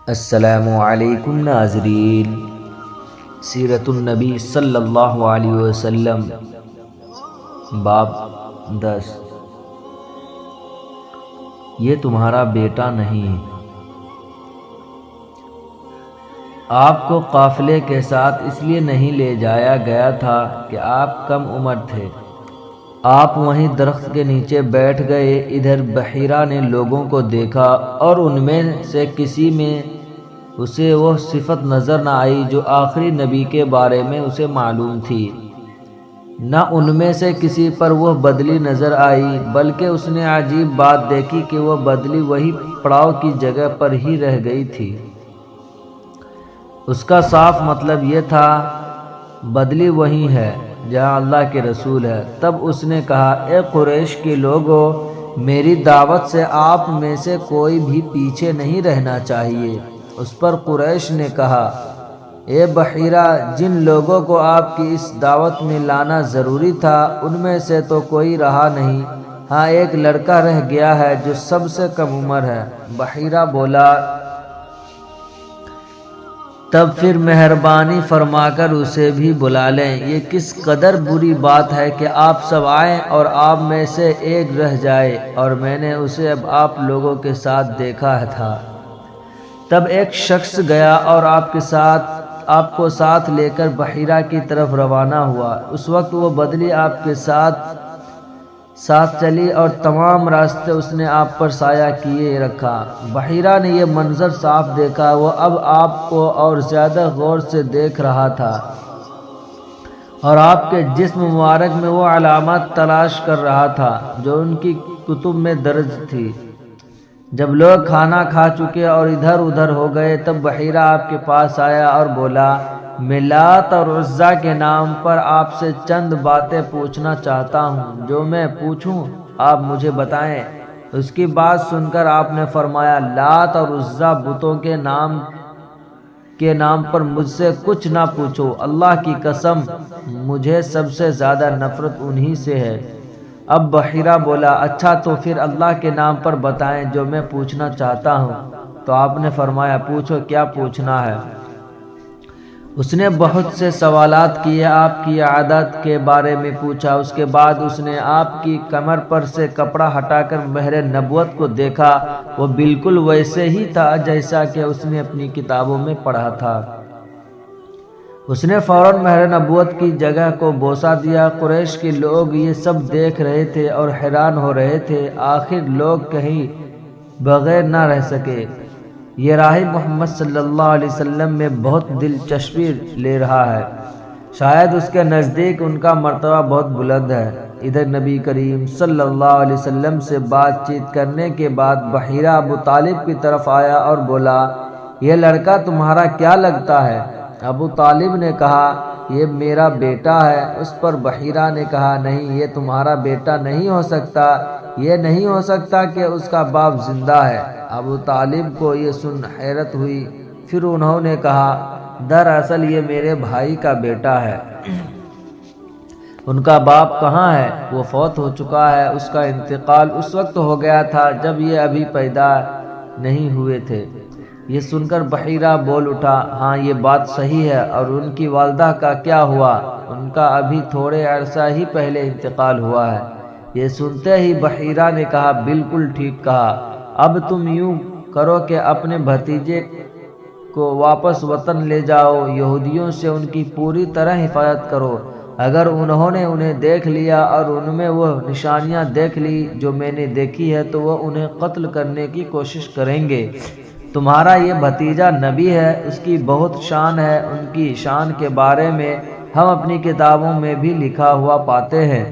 السلام علیکم ناظرین، سیرت النبی صلی اللہ علیہ وسلم، باب 10۔ یہ تمہارا بیٹا نہیں۔ آپ کو قافلے کے ساتھ اس لیے نہیں لے جایا گیا تھا کہ آپ کم عمر تھے۔ آپ وہیں درخت کے نیچے بیٹھ گئے۔ ادھر بحیرہ نے لوگوں کو دیکھا اور ان میں سے کسی میں اسے وہ صفت نظر نہ آئی جو آخری نبی کے بارے میں اسے معلوم تھی، نہ ان میں سے کسی پر وہ بدلی نظر آئی، بلکہ اس نے عجیب بات دیکھی کہ وہ بدلی وہی پڑاؤ کی جگہ پر ہی رہ گئی تھی۔ اس کا صاف مطلب یہ تھا بدلی وہی ہے جہاں اللہ کے رسول ہے۔ تب اس نے کہا، اے قریش کے لوگو، میری دعوت سے آپ میں سے کوئی بھی پیچھے نہیں رہنا چاہیے۔ اس پر قریش نے کہا، اے بحیرہ، جن لوگوں کو آپ کی اس دعوت میں لانا ضروری تھا ان میں سے تو کوئی رہا نہیں، ہاں ایک لڑکا رہ گیا ہے جو سب سے کم عمر ہے۔ بحیرہ بولا، تب پھر مہربانی فرما کر اسے بھی بلا لیں۔ یہ کس قدر بری بات ہے کہ آپ سب آئیں اور آپ میں سے ایک رہ جائے، اور میں نے اسے اب آپ لوگوں کے ساتھ دیکھا تھا۔ تب ایک شخص گیا اور آپ کو ساتھ لے کر بحیرہ کی طرف روانہ ہوا۔ اس وقت وہ بدلی آپ کے ساتھ چلی اور تمام راستے اس نے آپ پر سایہ کیے رکھا۔ بحیرہ نے یہ منظر صاف دیکھا۔ وہ اب آپ کو اور زیادہ غور سے دیکھ رہا تھا اور آپ کے جسم مبارک میں وہ علامات تلاش کر رہا تھا جو ان کی کتب میں درج تھی۔ جب لوگ کھانا کھا چکے اور ادھر ادھر ہو گئے، تب بحیرہ آپ کے پاس آیا اور بولا، میں لات اور عزیٰ کے نام پر آپ سے چند باتیں پوچھنا چاہتا ہوں، جو میں پوچھوں آپ مجھے بتائیں۔ اس کی بات سن کر آپ نے فرمایا، لات اور عزیٰ بتوں کے نام پر مجھ سے کچھ نہ پوچھو، اللہ کی قسم مجھے سب سے زیادہ نفرت انہی سے ہے۔ اب بحیرہ بولا، اچھا تو پھر اللہ کے نام پر بتائیں جو میں پوچھنا چاہتا ہوں۔ تو آپ نے فرمایا، پوچھو کیا پوچھنا ہے۔ اس نے بہت سے سوالات کیے، آپ کی عادت کے بارے میں پوچھا۔ اس کے بعد اس نے آپ کی کمر پر سے کپڑا ہٹا کر مہر نبوت کو دیکھا۔ وہ بالکل ویسے ہی تھا جیسا کہ اس نے اپنی کتابوں میں پڑھا تھا۔ اس نے فوراً مہر نبوت کی جگہ کو بوسہ دیا۔ قریش کے لوگ یہ سب دیکھ رہے تھے اور حیران ہو رہے تھے۔ آخر لوگ کہیں بغیر نہ رہ سکے، یہ راہی محمد صلی اللہ علیہ وسلم میں بہت دلچسپی لے رہا ہے، شاید اس کے نزدیک ان کا مرتبہ بہت بلند ہے۔ ادھر نبی کریم صلی اللہ علیہ وسلم سے بات چیت کرنے کے بعد بحیرہ ابو طالب کی طرف آیا اور بولا، یہ لڑکا تمہارا کیا لگتا ہے؟ ابو طالب نے کہا، یہ میرا بیٹا ہے۔ اس پر بحیرہ نے کہا، نہیں، یہ تمہارا بیٹا نہیں ہو سکتا، یہ نہیں ہو سکتا کہ اس کا باپ زندہ ہے۔ ابو طالب کو یہ سن حیرت ہوئی۔ پھر انہوں نے کہا، دراصل یہ میرے بھائی کا بیٹا ہے۔ ان کا باپ کہاں ہے؟ وہ فوت ہو چکا ہے۔ اس کا انتقال اس وقت ہو گیا تھا جب یہ ابھی پیدا نہیں ہوئے تھے۔ یہ سن کر بحیرہ بول اٹھا، ہاں یہ بات صحیح ہے، اور ان کی والدہ کا کیا ہوا؟ ان کا ابھی تھوڑے عرصہ ہی پہلے انتقال ہوا ہے۔ یہ سنتے ہی بحیرہ نے کہا، بالکل ٹھیک کہا، اب تم یوں کرو کہ اپنے بھتیجے کو واپس وطن لے جاؤ، یہودیوں سے ان کی پوری طرح حفاظت کرو۔ اگر انہوں نے انہیں دیکھ لیا اور ان میں وہ نشانیاں دیکھ لی جو میں نے دیکھی ہے تو وہ انہیں قتل کرنے کی کوشش کریں گے۔ تمہارا یہ بھتیجا نبی ہے، اس کی بہت شان ہے، ان کی شان کے بارے میں ہم اپنی کتابوں میں بھی لکھا ہوا پاتے ہیں،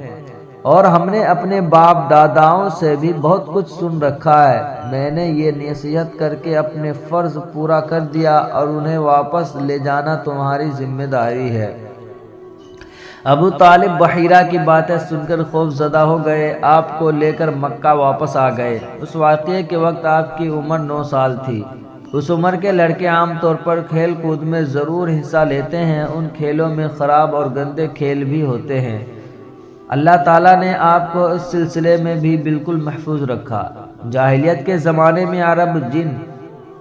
اور ہم نے اپنے باپ داداؤں سے بھی بہت کچھ سن رکھا ہے۔ میں نے یہ نصیحت کر کے اپنے فرض پورا کر دیا، اور انہیں واپس لے جانا تمہاری ذمہ داری ہے۔ ابو طالب بحیرہ کی باتیں سن کر خوف زدہ ہو گئے، آپ کو لے کر مکہ واپس آ گئے۔ اس واقعے کے وقت آپ کی عمر 9 سال تھی۔ اس عمر کے لڑکے عام طور پر کھیل کود میں ضرور حصہ لیتے ہیں، ان کھیلوں میں خراب اور گندے کھیل بھی ہوتے ہیں۔ اللہ تعالیٰ نے آپ کو اس سلسلے میں بھی بالکل محفوظ رکھا۔ جاہلیت کے زمانے میں عرب جن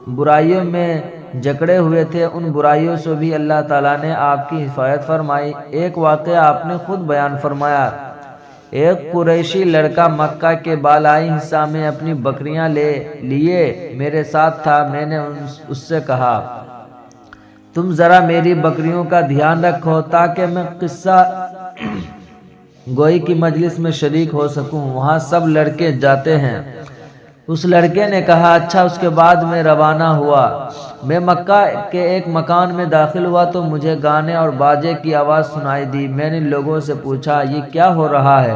برائیوں میں جکڑے ہوئے تھے، ان برائیوں سے بھی اللہ تعالیٰ نے آپ کی حفاظت فرمائی۔ ایک واقعہ آپ نے خود بیان فرمایا، ایک قریشی لڑکا مکہ کے بالائی حصہ میں اپنی بکریاں لے لیے میرے ساتھ تھا۔ میں نے اس سے کہا تم ذرا میری بکریوں کا دھیان رکھو تاکہ میں قصہ گوئی کی مجلس میں شریک ہو سکوں، وہاں سب لڑکے جاتے ہیں۔ اس لڑکے نے کہا اچھا۔ اس کے بعد میں روانہ ہوا۔ میں مکہ کے ایک مکان میں داخل ہوا تو مجھے گانے اور باجے کی آواز سنائی دی۔ میں نے لوگوں سے پوچھا یہ کیا ہو رہا ہے؟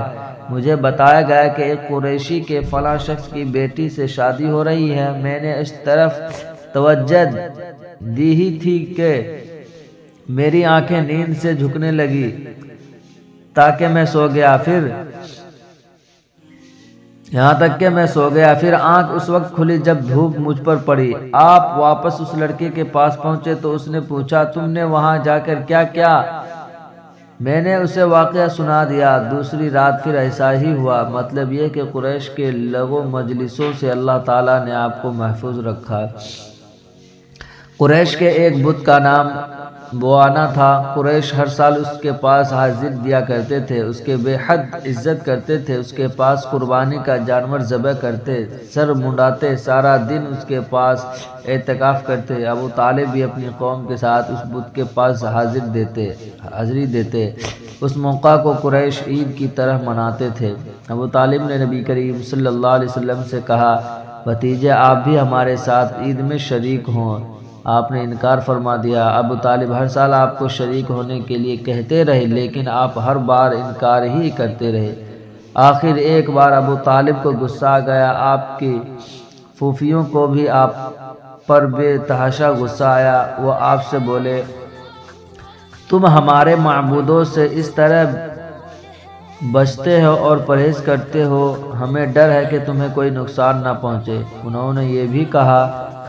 مجھے بتایا گیا کہ ایک قریشی کے فلاں شخص کی بیٹی سے شادی ہو رہی ہے۔ میں نے اس طرف توجہ دی ہی تھی کہ میری آنکھیں نیند سے جھکنے لگی تاکہ میں سو گیا، یہاں تک کہ میں سو گیا۔ پھر آنکھ اس وقت کھلی جب دھوپ مجھ پر پڑی۔ آپ واپس اس لڑکے کے پاس پہنچے تو اس نے پوچھا تم نے وہاں جا کر کیا کیا؟ میں نے اسے واقعہ سنا دیا۔ دوسری رات پھر ایسا ہی ہوا۔ مطلب یہ کہ قریش کے لغو مجلسوں سے اللہ تعالیٰ نے آپ کو محفوظ رکھا۔ قریش کے ایک بت کا نام بوانا تھا۔ قریش ہر سال اس کے پاس حاضر دیا کرتے تھے، اس کے بے حد عزت کرتے تھے، اس کے پاس قربانی کا جانور ذبح کرتے، سر منڈاتے، سارا دن اس کے پاس اعتکاف کرتے۔ ابو طالب بھی اپنی قوم کے ساتھ اس بت کے پاس حاضری دیتے۔ اس موقع کو قریش عید کی طرح مناتے تھے۔ ابو طالب نے نبی کریم صلی اللہ علیہ وسلم سے کہا بھتیجے آپ بھی ہمارے ساتھ عید میں شریک ہوں۔ آپ نے انکار فرما دیا۔ ابو طالب ہر سال آپ کو شریک ہونے کے لیے کہتے رہے لیکن آپ ہر بار انکار ہی کرتے رہے۔ آخر ایک بار ابو طالب کو غصہ آ گیا۔ آپ کی پھوپھیوں کو بھی آپ پر بے تحاشا غصہ آیا۔ وہ آپ سے بولے تم ہمارے معبودوں سے اس طرح بچتے ہو اور پرہیز کرتے ہو، ہمیں ڈر ہے کہ تمہیں کوئی نقصان نہ پہنچے۔ انہوں نے یہ بھی کہا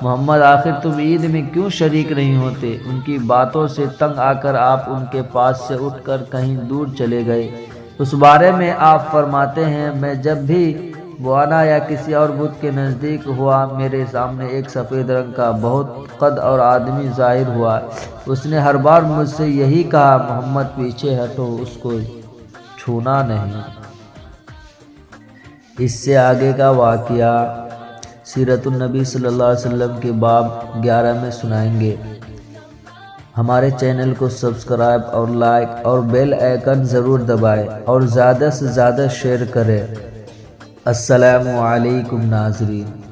محمد آخر تم عید میں کیوں شریک نہیں ہوتے؟ ان کی باتوں سے تنگ آ کر آپ ان کے پاس سے اٹھ کر کہیں دور چلے گئے۔ اس بارے میں آپ فرماتے ہیں میں جب بھی بوانا یا کسی اور بت کے نزدیک ہوا میرے سامنے ایک سفید رنگ کا بہت قد اور آدمی ظاہر ہوا۔ اس نے ہر بار مجھ سے یہی کہا محمد پیچھے ہٹو، اس کو چھونا نہیں۔ اس سے آگے کا واقعہ سیرت النبی صلی اللہ علیہ وسلم کے باب 11 میں سنائیں گے۔ ہمارے چینل کو سبسکرائب اور لائک اور بیل آئیکن ضرور دبائیں اور زیادہ سے زیادہ شیئر کریں۔ السلام علیکم ناظرین۔